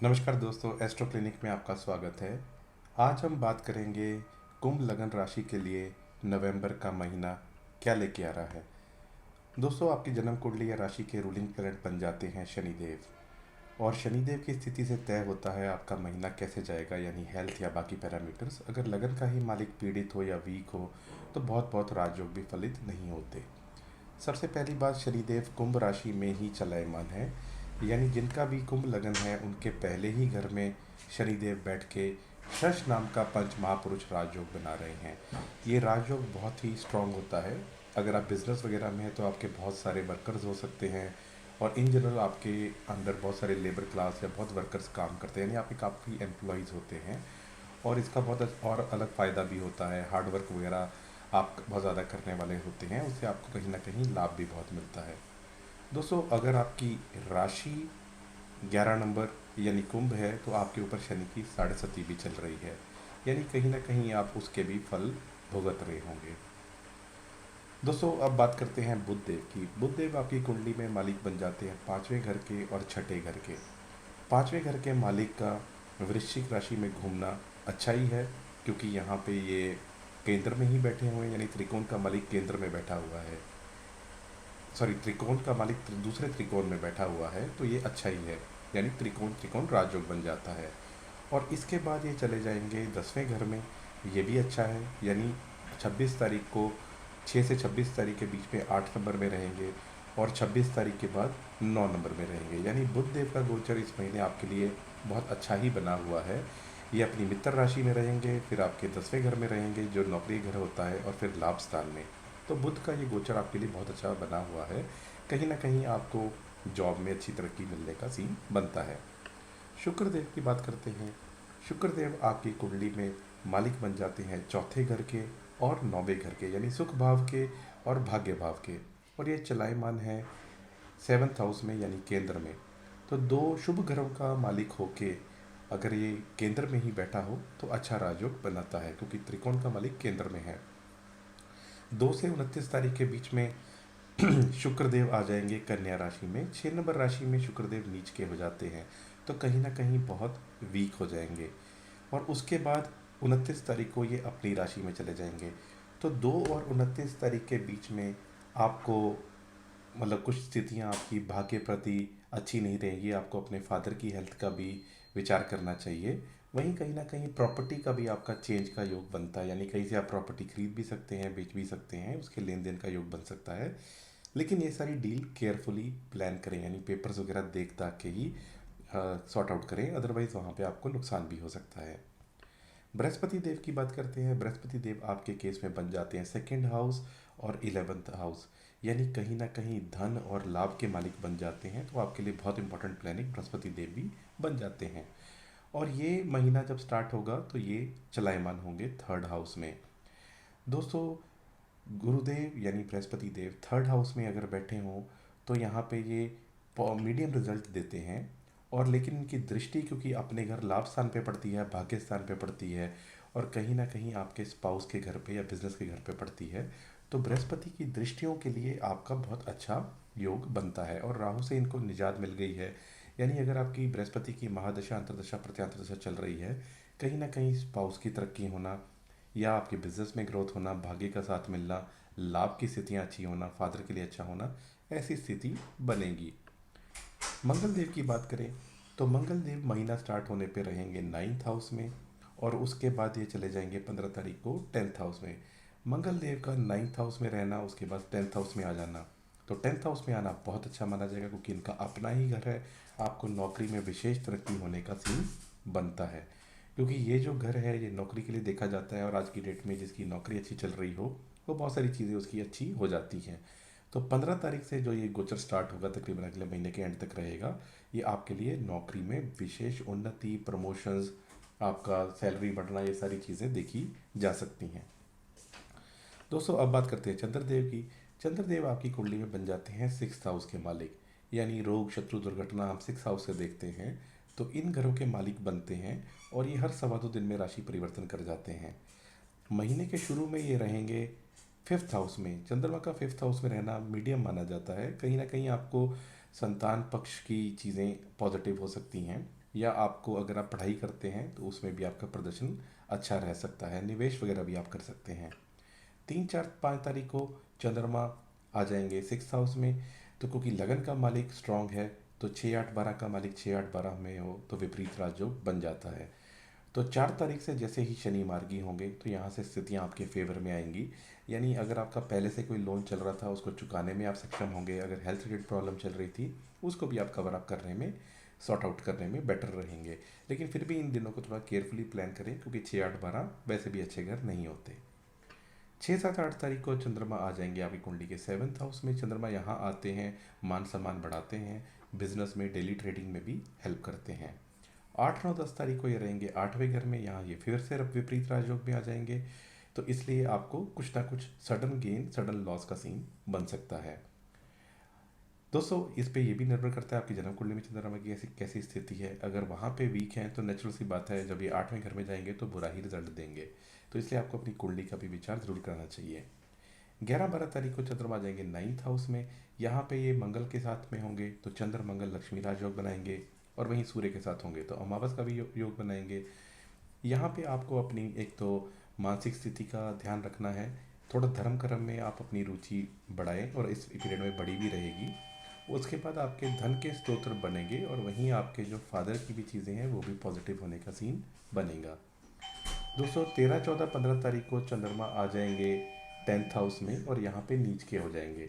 नमस्कार दोस्तों, astro clinic में आपका स्वागत है। आज हम बात करेंगे कुंभ लगन राशि के लिए नवंबर का महीना क्या लेके आ रहा है। दोस्तों, आपकी जन्म कुंडली या राशि के रूलिंग प्लैनेट बन जाते हैं शनिदेव, और शनिदेव की स्थिति से तय होता है आपका महीना कैसे जाएगा, यानी हेल्थ या बाकी पैरामीटर्स। अगर लगन का ही मालिक पीड़ित हो या वीक हो तो बहुत बहुत राजयोग भी फलित नहीं होते। सबसे पहली बात, शनिदेव कुंभ राशि में ही चलायमान है, यानी जिनका भी कुंभ लगन है उनके पहले ही घर में शनिदेव बैठ के शश नाम का पंच महापुरुष राजयोग बना रहे हैं। ये राजयोग बहुत ही स्ट्रांग होता है। अगर आप बिजनेस वगैरह में हैं तो आपके बहुत सारे वर्कर्स हो सकते हैं, और इन जनरल आपके अंदर बहुत सारे लेबर क्लास या बहुत वर्कर्स काम करते हैं, यानी आपके काफ़ी एम्प्लॉयज़ होते हैं। और इसका बहुत और अलग फ़ायदा भी होता है, हार्ड वर्क वगैरह आप बहुत ज़्यादा करने वाले होते हैं, उससे आपको कहीं ना कहीं लाभ भी बहुत मिलता है। दोस्तों, अगर आपकी राशि 11 नंबर यानी कुंभ है तो आपके ऊपर शनि की 7.5 भी चल रही है, यानी कहीं ना कहीं आप उसके भी फल भुगत रहे होंगे। दोस्तों, अब बात करते हैं बुध देव की। बुध देव आपकी कुंडली में मालिक बन जाते हैं पाँचवें घर के और छठे घर के। पाँचवें घर के मालिक का वृश्चिक राशि में घूमना अच्छा ही है, क्योंकि यहाँ पे ये केंद्र में ही बैठे हुए हैं, यानी त्रिकोण का मालिक केंद्र में बैठा हुआ है। सॉरी, त्रिकोण का मालिक दूसरे त्रिकोण में बैठा हुआ है, तो ये अच्छा ही है, यानी त्रिकोण त्रिकोण राजयोग बन जाता है। और इसके बाद ये चले जाएंगे 10वें घर में। ये भी अच्छा है, यानी 26 तारीख को 6 से 26 तारीख के बीच में 8 नंबर में रहेंगे, और 26 तारीख के बाद 9 नंबर में रहेंगे। यानी बुध देव का गोचर इस महीने आपके लिए बहुत अच्छा ही बना हुआ है। ये अपनी मित्र राशि में रहेंगे, फिर आपके 10वें घर में रहेंगे जो नौकरी घर होता है, और फिर लाभ स्थान में। तो बुध का ये गोचर आपके लिए बहुत अच्छा बना हुआ है। कहीं ना कहीं आपको जॉब में अच्छी तरक्की मिलने का सीन बनता है। शुक्रदेव की बात करते हैं। शुक्रदेव आपकी कुंडली में मालिक बन जाते हैं चौथे घर के और 9वें घर के, यानी सुख भाव के और भाग्य भाव के। और ये चलायमान है 7th हाउस में, यानी केंद्र में। तो दो शुभ ग्रहों का मालिक होके अगर ये केंद्र में ही बैठा हो तो अच्छा राजयोग बनाता है, क्योंकि त्रिकोण का मालिक केंद्र में है। 2 से 29 तारीख के बीच में शुक्रदेव आ जाएंगे कन्या राशि में। 6 नंबर राशि में शुक्रदेव नीच के हो जाते हैं, तो कहीं ना कहीं बहुत वीक हो जाएंगे। और उसके बाद 29 तारीख को ये अपनी राशि में चले जाएंगे। तो 2 और 29 तारीख के बीच में आपको, मतलब कुछ स्थितियाँ आपकी भाग्य प्रति अच्छी नहीं रहेंगी। आपको अपने फादर की हेल्थ का भी विचार करना चाहिए। वहीं कहीं ना कहीं प्रॉपर्टी का भी आपका चेंज का योग बनता है, यानी कहीं से आप प्रॉपर्टी खरीद भी सकते हैं, बेच भी सकते हैं, उसके लेन देन का योग बन सकता है। लेकिन ये सारी डील केयरफुली प्लान करें, यानी पेपर्स वगैरह देख ताक के ही सॉर्ट आउट करें, अदरवाइज़ वहाँ पे आपको नुकसान भी हो सकता है। बृहस्पति देव की बात करते हैं। बृहस्पति देव आपके केस में बन जाते हैं 2nd हाउस और 11th हाउस, यानी कहीं ना कहीं धन और लाभ के मालिक बन जाते हैं। तो आपके लिए बहुत इंपॉर्टेंट प्लानिंग बृहस्पति देव भी बन जाते हैं। और ये महीना जब स्टार्ट होगा तो ये चलायमान होंगे 3rd हाउस में। दोस्तों, गुरुदेव यानी बृहस्पति देव 3rd हाउस में अगर बैठे हों तो यहाँ पे ये मीडियम रिजल्ट देते हैं। और लेकिन इनकी दृष्टि क्योंकि अपने घर लाभ स्थान पे पड़ती है, भाग्य स्थान पे पड़ती है, और कहीं ना कहीं आपके स्पाउस के घर पे या बिजनेस के घर पे पड़ती है, तो बृहस्पति की दृष्टियों के लिए आपका बहुत अच्छा योग बनता है। और राहु से इनको निजात मिल गई है, यानी अगर आपकी बृहस्पति की महादशा अंतरदशा प्रत्यांतरदशा चल रही है, कहीं ना कहीं स्पाउस की तरक्की होना या आपके बिजनेस में ग्रोथ होना, भाग्य का साथ मिलना, लाभ की स्थितियाँ अच्छी होना, फादर के लिए अच्छा होना, ऐसी स्थिति बनेगी। मंगल देव की बात करें तो मंगल देव महीना स्टार्ट होने पे रहेंगे 9th हाउस में, और उसके बाद ये चले जाएंगे 15 तारीख को 10th हाउस में। मंगल देव का 9th हाउस में रहना, उसके बाद 10th हाउस में आ जाना। तो 10th हाउस में आना बहुत अच्छा माना जाएगा, क्योंकि इनका अपना ही घर है। आपको नौकरी में विशेष तरक्की होने का सीन बनता है, क्योंकि ये जो घर है ये नौकरी के लिए देखा जाता है, और आज की डेट में जिसकी नौकरी अच्छी चल रही हो वो बहुत सारी चीज़ें उसकी अच्छी हो जाती हैं। तो 15 तारीख से जो ये गोचर स्टार्ट होगा तकरीबन अगले महीने के एंड तक रहेगा। ये आपके लिए नौकरी में विशेष उन्नति, प्रमोशंस, आपका सैलरी बढ़ना, ये सारी चीज़ें देखी जा सकती हैं। दोस्तों, अब बात करते हैं चंद्रदेव की। चंद्रदेव आपकी कुंडली में बन जाते हैं 6th हाउस के मालिक, यानी रोग, शत्रु, दुर्घटना हम 6th हाउस से देखते हैं। तो इन घरों के मालिक बनते हैं, और ये हर 2.25 दिन में राशि परिवर्तन कर जाते हैं। महीने के शुरू में ये रहेंगे 5th हाउस में। चंद्रमा का 5th हाउस में रहना मीडियम माना जाता है। कहीं ना कहीं आपको संतान पक्ष की चीज़ें पॉजिटिव हो सकती हैं। या आपको अगर आप पढ़ाई करते हैं तो उसमें भी आपका प्रदर्शन अच्छा रह सकता है, निवेश वगैरह भी आप कर सकते हैं। 3 4 5 तारीख को चंद्रमा आ जाएंगे 6th हाउस में। तो क्योंकि लगन का मालिक स्ट्रांग है, तो 6 8 12 का मालिक 6 8 12 में हो तो विपरीत राजयोग बन जाता है। तो 4 तारीख से जैसे ही शनि मार्गी होंगे तो यहाँ से स्थितियाँ आपके फेवर में आएंगी। यानी अगर आपका पहले से कोई लोन चल रहा था उसको चुकाने में आप सक्षम होंगे, अगर हेल्थ रिलेटेड प्रॉब्लम चल रही थी उसको भी आप कवर अप करने में, सॉर्ट आउट करने में बेटर रहेंगे। लेकिन फिर भी इन दिनों को थोड़ा केयरफुली प्लान करें, क्योंकि 6 8 12 वैसे भी अच्छे घर नहीं होते। 6 7 8 तारीख को चंद्रमा आ जाएंगे आपकी कुंडली के 7th हाउस में। चंद्रमा यहाँ आते हैं, मान सम्मान बढ़ाते हैं, बिजनेस में डेली ट्रेडिंग में भी हेल्प करते हैं। 8 9 10 तारीख को ये रहेंगे 8वें घर में, यहाँ ये फिर से विपरीत राजयोग में आ जाएंगे। तो इसलिए आपको कुछ ना कुछ सडन गेन सडन लॉस का सीन बन सकता है। दोस्तों इस पे ये भी निर्भर करता है आपकी जन्म कुंडली में चंद्रमा की ऐसी कैसी स्थिति है। अगर वहाँ पे वीक हैं तो नेचुरल सी बात है जब ये 8वें घर में जाएंगे तो बुरा ही रिजल्ट देंगे। तो इसलिए आपको अपनी कुंडली का भी विचार जरूर करना चाहिए। 11 12 तारीख को चंद्रमा आ जाएंगे 9th हाउस में। यहाँ पे ये मंगल के साथ में होंगे तो चंद्र मंगल लक्ष्मी राजयोग बनाएंगे, और वहीं सूर्य के साथ होंगे तो अमावस का भी योग बनाएंगे। यहाँ पे आपको अपनी एक तो मानसिक स्थिति का ध्यान रखना है, थोड़ा धर्म कर्म में आप अपनी रुचि बढ़ाएं और इस पीरियड में बढ़ी भी रहेगी। उसके बाद आपके धन के स्तोत्र बनेंगे और वहीं आपके जो फादर की भी चीज़ें हैं वो भी पॉजिटिव होने का सीन बनेगा। दोस्तों 13 14 15 तारीख को चंद्रमा आ जाएंगे 10th हाउस में और यहाँ पे नीच के हो जाएंगे।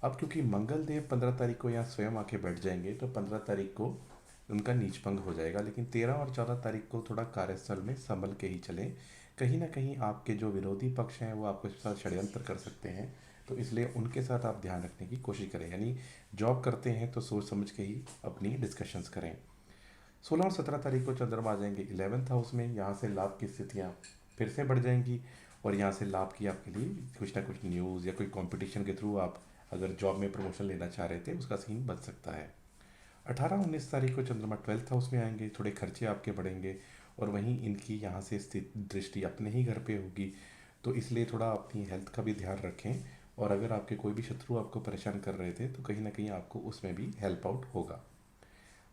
अब क्योंकि मंगल देव 15 तारीख को यहाँ स्वयं आके बैठ जाएंगे तो 15 तारीख को उनका नीच भंग हो जाएगा। लेकिन 13 और 14 तारीख को थोड़ा कार्यस्थल में संभल के ही चलें, कहीं ना कहीं आपके जो विरोधी पक्ष हैं वो आपके साथ षड्यंत्र कर सकते हैं। तो इसलिए उनके साथ आप ध्यान रखने की कोशिश करें, यानी जॉब करते हैं तो सोच समझ के ही अपनी डिस्कशंस करें। 16 और 17 तारीख को चंद्रमा आ जाएंगे 11th हाउस में, यहाँ से लाभ की स्थितियाँ फिर से बढ़ जाएंगी और यहाँ से लाभ की आपके लिए कुछ ना कुछ न्यूज़ या कोई कंपटीशन के थ्रू आप अगर जॉब में प्रमोशन लेना चाह रहे थे उसका सीन बन सकता है। 18 19 तारीख को चंद्रमा 12th हाउस में आएंगे, थोड़े खर्चे आपके बढ़ेंगे और वहीं इनकी यहाँ से स्थित दृष्टि अपने ही घर पे होगी। तो इसलिए थोड़ा अपनी हेल्थ का भी ध्यान रखें, और अगर आपके कोई भी शत्रु आपको परेशान कर रहे थे तो कहीं ना कहीं आपको उसमें भी हेल्प आउट होगा।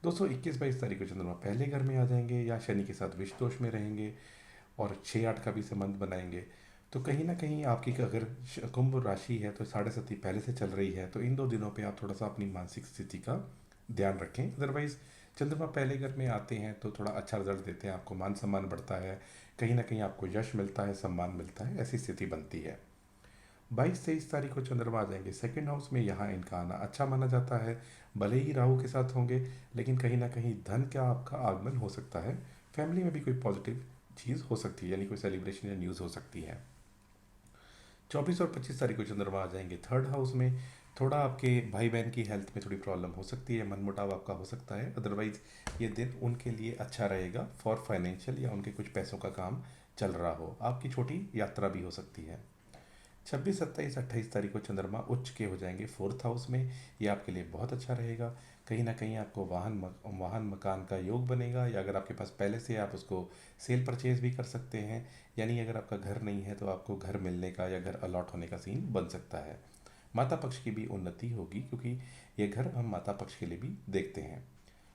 दोस्तों 21 22 तारीख को चंद्रमा पहले घर में आ जाएंगे या शनि के साथ विष दोष में रहेंगे और 6 8 का भी संबंध बनाएंगे। तो कहीं ना कहीं आपकी अगर कुंभ राशि है तो 7.5 पहले से चल रही है, तो इन 2 दिनों पे आप थोड़ा सा अपनी मानसिक स्थिति का ध्यान रखें। अदरवाइज चंद्रमा पहले घर में आते हैं तो थोड़ा अच्छा रिजल्ट देते हैं, आपको मान सम्मान बढ़ता है, कहीं ना कहीं आपको यश मिलता है, सम्मान मिलता है, ऐसी स्थिति बनती है। 22 23 तारीख को चंद्रमा आ जाएंगे 2nd हाउस में, यहाँ इनका आना अच्छा माना जाता है। भले ही राहु के साथ होंगे लेकिन कहीं ना कहीं धन का आपका आगमन हो सकता है, फैमिली में भी कोई पॉजिटिव चीज़ हो सकती है, यानी कोई सेलिब्रेशन या न्यूज़ हो सकती है। 24 और 25 तारीख को चंद्रमा आ जाएंगे 3rd हाउस में। थोड़ा आपके भाई बहन की हेल्थ में थोड़ी प्रॉब्लम हो सकती है, मनमुटाव आपका हो सकता है। अदरवाइज ये दिन उनके लिए अच्छा रहेगा फॉर फाइनेंशियल, या उनके कुछ पैसों का काम चल रहा हो, आपकी छोटी यात्रा भी हो सकती है। 26 27 28 तारीख को चंद्रमा उच्च के हो जाएंगे 4th हाउस में, ये आपके लिए बहुत अच्छा रहेगा। कहीं ना कहीं आपको वाहन मकान का योग बनेगा, या अगर आपके पास पहले से आप उसको सेल परचेज भी कर सकते हैं। यानी अगर आपका घर नहीं है तो आपको घर मिलने का या घर अलॉट होने का सीन बन सकता है। माता पक्ष की भी उन्नति होगी, क्योंकि ये घर हम माता पक्ष के लिए भी देखते हैं।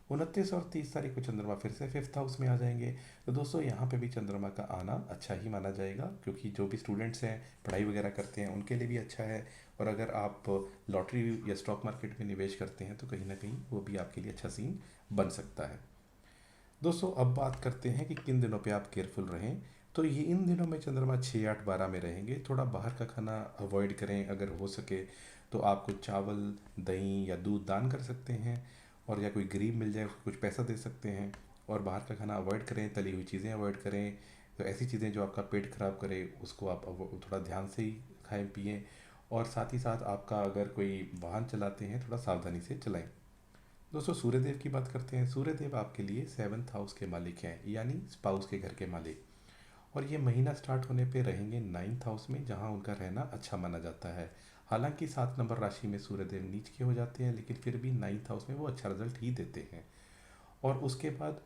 29 और 30 तारीख को चंद्रमा फिर से 5th हाउस में आ जाएंगे। तो दोस्तों यहाँ पे भी चंद्रमा का आना अच्छा ही माना जाएगा, क्योंकि जो भी स्टूडेंट्स हैं पढ़ाई वगैरह करते हैं उनके लिए भी अच्छा है। और अगर आप लॉटरी या स्टॉक मार्केट में निवेश करते हैं तो कहीं ना कहीं वो भी आपके लिए अच्छा सीन बन सकता है। दोस्तों अब बात करते हैं कि किन दिनों पे आप केयरफुल रहें। तो ये इन दिनों में चंद्रमा 6 8 12 में रहेंगे, थोड़ा बाहर का खाना अवॉइड करें, अगर हो सके तो आप कुछ चावल दही या दूध दान कर सकते हैं, और या कोई गरीब मिल जाए उसको कुछ पैसा दे सकते हैं। और बाहर का खाना अवॉइड करें, तली हुई चीज़ें अवॉइड करें, तो ऐसी चीज़ें जो आपका पेट खराब करे उसको आप थोड़ा ध्यान से ही खाएं पिएं। और साथ ही साथ आपका अगर कोई वाहन चलाते हैं थोड़ा सावधानी से चलाएं। दोस्तों सूर्यदेव की बात करते हैं। सूर्यदेव आपके लिए 7th हाउस के मालिक हैं, यानी स्पाउस के घर के मालिक। और ये महीना स्टार्ट होने पे रहेंगे 9th हाउस में, जहाँ उनका रहना अच्छा माना जाता है। हालांकि 7 नंबर राशि में सूर्यदेव नीच के हो जाते हैं, लेकिन फिर भी 9th हाउस में वो अच्छा रिजल्ट ही देते हैं। और उसके बाद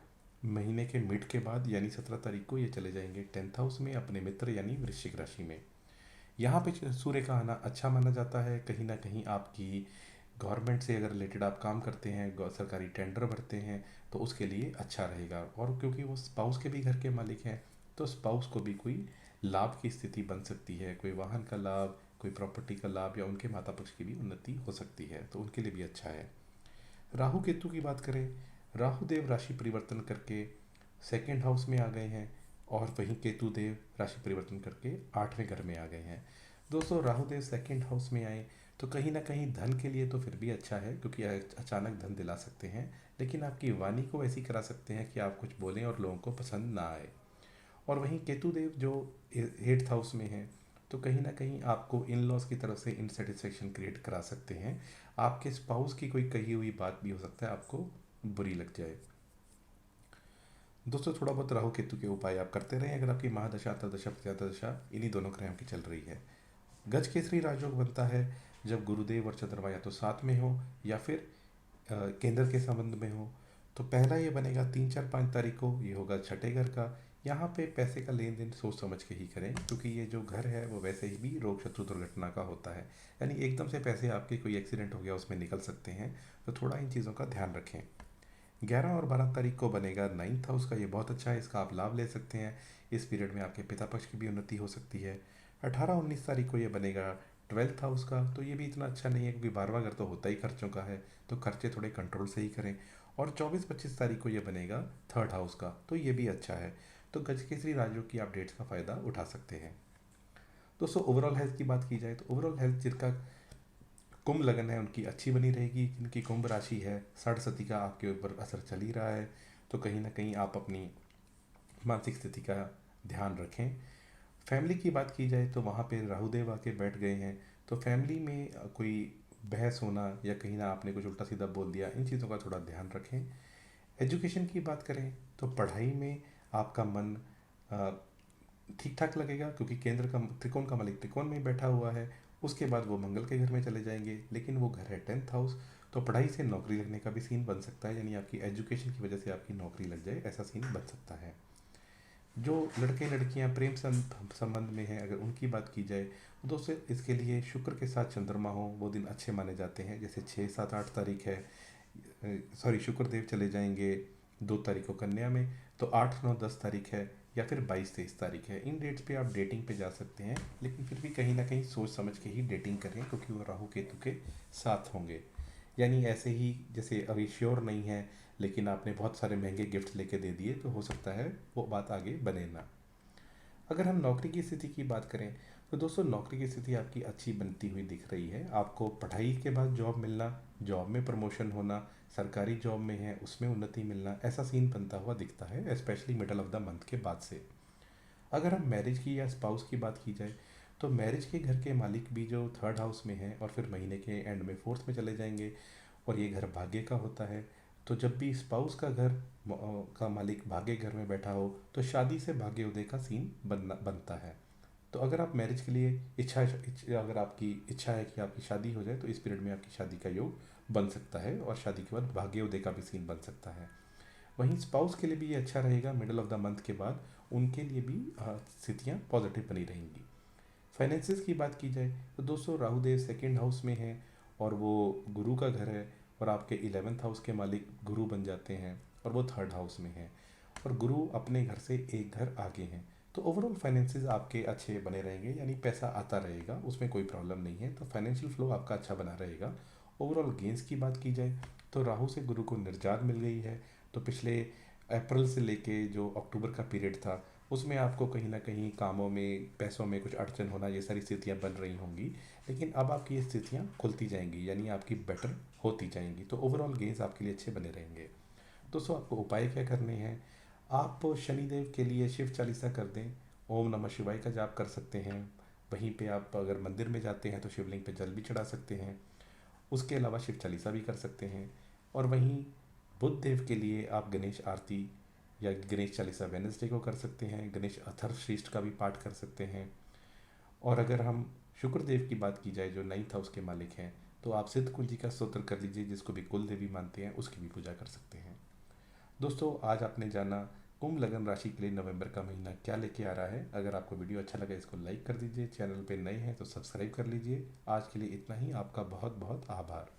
महीने के मिड के बाद यानी 17 तारीख को ये चले जाएंगे 10th हाउस में अपने मित्र यानी वृश्चिक राशि में। यहाँ पे सूर्य का आना अच्छा माना जाता है, कहीं ना कहीं आपकी गवर्नमेंट से अगर रिलेटेड आप काम करते हैं, सरकारी टेंडर भरते हैं, तो उसके लिए अच्छा रहेगा। और क्योंकि वो स्पाउस के भी घर के मालिक हैं, तो स्पाउस को भी कोई लाभ की स्थिति बन सकती है, कोई वाहन का लाभ, कोई प्रॉपर्टी का लाभ, या उनके माता पक्ष की भी उन्नति हो सकती है, तो उनके लिए भी अच्छा है। राहु केतु की बात करें, राहु देव राशि परिवर्तन करके सेकेंड हाउस में आ गए हैं, और वहीं केतु देव राशि परिवर्तन करके 8वें घर में आ गए हैं। दोस्तों, राहु देव सेकेंड हाउस में आए तो कहीं ना कहीं धन के लिए तो फिर भी अच्छा है, क्योंकि अचानक धन दिला सकते हैं, लेकिन आपकी वाणी को ऐसी करा सकते हैं कि आप कुछ बोलें और लोगों को पसंद ना आए। और वहीं केतु देव जो 8th हाउस में है, तो कहीं ना कहीं आपको इन लॉज की तरफ से इनसेटिस्फेक्शन क्रिएट करा सकते हैं। आपके स्पाउस की कोई कही हुई बात भी हो सकता है आपको बुरी लग जाए। दोस्तों, थोड़ा बहुत राहु केतु के उपाय आप करते रहें अगर आपकी महादशा, अंतर्दशा, प्रत्यदशा इन्हीं दोनों ग्रहों की चल रही है। गज केसरी राजयोग बनता है जब गुरुदेव और चंद्रमा या तो साथ में हो या फिर केंद्र के संबंध में हो। तो पहला ये बनेगा 3, 4, 5 तारीख को, ये होगा छठे घर का। यहाँ पे पैसे का लेन देन सोच समझ के ही करें, क्योंकि ये जो घर है वो वैसे ही भी रोग शत्रु दुर्घटना का होता है, यानी एकदम से पैसे आपके कोई एक्सीडेंट हो गया उसमें निकल सकते हैं, तो थोड़ा इन चीज़ों का ध्यान रखें। 11 और 12 तारीख को बनेगा 9th हाउस का, ये बहुत अच्छा है, इसका आप लाभ ले सकते हैं। इस पीरियड में आपके पिता पक्ष की भी उन्नति हो सकती है। 18, 19 तारीख को ये बनेगा 12th हाउस का, तो ये भी इतना अच्छा नहीं है, क्योंकि 12वां घर तो होता ही खर्चों का है, तो खर्चे थोड़े कंट्रोल से ही करें। और 24, 25 तारीख को ये बनेगा 3rd हाउस का, तो ये भी अच्छा है। तो गजकेसरी राजयोग की आप डेट्स का फ़ायदा उठा सकते हैं। दोस्तों, ओवरऑल हेल्थ की बात की जाए तो ओवरऑल हेल्थ जिनका कुंभ लगन है उनकी अच्छी बनी रहेगी। जिनकी कुंभ राशि है, सरस्वती का आपके ऊपर असर चल ही रहा है, तो कहीं ना कहीं आप अपनी मानसिक स्थिति का ध्यान रखें। फैमिली की बात की जाए तो वहाँ पे राहुदेव आके बैठ गए हैं, तो फैमिली में कोई बहस होना या कहीं ना आपने कुछ उल्टा सीधा बोल दिया, इन चीज़ों का थोड़ा ध्यान रखें। एजुकेशन की बात करें तो पढ़ाई में आपका मन ठीक ठाक लगेगा, क्योंकि केंद्र का त्रिकोण का मालिक त्रिकोण में बैठा हुआ है। उसके बाद वो मंगल के घर में चले जाएंगे, लेकिन वो घर है 10th हाउस, तो पढ़ाई से नौकरी लगने का भी सीन बन सकता है, यानी आपकी एजुकेशन की वजह से आपकी नौकरी लग जाए, ऐसा सीन बन सकता है। जो लड़के लड़कियां प्रेम संबंध में हैं, अगर उनकी बात की जाए तो दोस्तों इसके लिए शुक्र के साथ चंद्रमा हो वो दिन अच्छे माने जाते हैं। जैसे 6, 7, 8 तारीख है, सॉरी, शुक्रदेव चले जाएंगे 2 तारीख को कन्या में, तो 8, 9, 10 तारीख है, या फिर 22, 23 तारीख है। इन डेट्स पे आप डेटिंग पे जा सकते हैं, लेकिन फिर भी कहीं ना कहीं सोच समझ के ही डेटिंग करें, क्योंकि वो राहु केतु के साथ होंगे। यानी ऐसे ही जैसे अभी श्योर नहीं है, लेकिन आपने बहुत सारे महंगे गिफ्ट लेके दे दिए, तो हो सकता है वो बात आगे बने ना। अगर हम नौकरी की स्थिति की बात करें तो दोस्तों नौकरी की स्थिति आपकी अच्छी बनती हुई दिख रही है। आपको पढ़ाई के बाद जॉब मिलना, जॉब में प्रमोशन होना, सरकारी जॉब में है उसमें उन्नति मिलना, ऐसा सीन बनता हुआ दिखता है, specially middle of the month के बाद से। अगर हम मैरिज की या स्पाउस की बात की जाए तो मैरिज के घर के मालिक भी जो 3rd हाउस में है और फिर महीने के एंड में 4th में चले जाएंगे, और ये घर भाग्य का होता है। तो जब भी स्पाउस का घर का मालिक भाग्य घर में बैठा हो, तो शादी से भाग्य उदय का सीन बनता है। तो अगर आप मैरिज के लिए अगर आपकी इच्छा है कि आपकी शादी हो जाए, तो इस पीरियड में आपकी शादी का योग बन सकता है, और शादी के बाद भाग्योदय का भी सीन बन सकता है। वहीं स्पाउस के लिए भी ये अच्छा रहेगा, मिडल ऑफ द मंथ के बाद उनके लिए भी स्थितियाँ पॉजिटिव बनी रहेंगी। फाइनेंसिस की बात की जाए तो दोस्तों राहुदेव 2nd हाउस में है, और वो गुरु का घर है, और आपके 11th हाउस के मालिक गुरु बन जाते हैं, और वो 3rd हाउस में है, और गुरु अपने घर से एक घर आगे हैं। तो ओवरऑल फाइनेंसिस आपके अच्छे बने रहेंगे, यानी पैसा आता रहेगा, उसमें कोई प्रॉब्लम नहीं है, तो फाइनेंशियल फ्लो आपका अच्छा बना रहेगा। ओवरऑल गेंस की बात की जाए तो राहु से गुरु को निर्जात मिल गई है, तो पिछले अप्रैल से लेके जो अक्टूबर का पीरियड था उसमें आपको कहीं ना कहीं कामों में, पैसों में कुछ अड़चन होना, ये सारी स्थितियाँ बन रही होंगी, लेकिन अब आपकी ये स्थितियाँ खुलती जाएंगी, यानी आपकी बेटर होती जाएंगी, तो ओवरऑल गेंस आपके लिए अच्छे बने रहेंगे। दोस्तों, आपको उपाय क्या करने हैं, आप शनिदेव के लिए शिव चालीसा कर दें, ओम नमः शिवाय का जाप कर सकते हैं। वहीं पे आप अगर मंदिर में जाते हैं तो शिवलिंग पे जल भी चढ़ा सकते हैं, उसके अलावा शिव चालीसा भी कर सकते हैं। और वहीं बुध देव के लिए आप गणेश आरती या गणेश चालीसा वेनसडे को कर सकते हैं, गणेश अथर्वशीष्ट का भी पाठ कर सकते हैं। और अगर हम शुक्रदेव की बात की जाए जो 9th हाउस के मालिक हैं, तो आप सिद्ध कुंज जी का स्तोत्र कर लीजिए, जिसको भी कुल देवी मानते हैं उसकी भी पूजा कर सकते हैं। दोस्तों, आज आपने जाना कुंभ लगन राशि के लिए नवंबर का महीना क्या लेके आ रहा है। अगर आपको वीडियो अच्छा लगा इसको लाइक कर दीजिए, चैनल पे नए हैं तो सब्सक्राइब कर लीजिए। आज के लिए इतना ही, आपका बहुत बहुत आभार।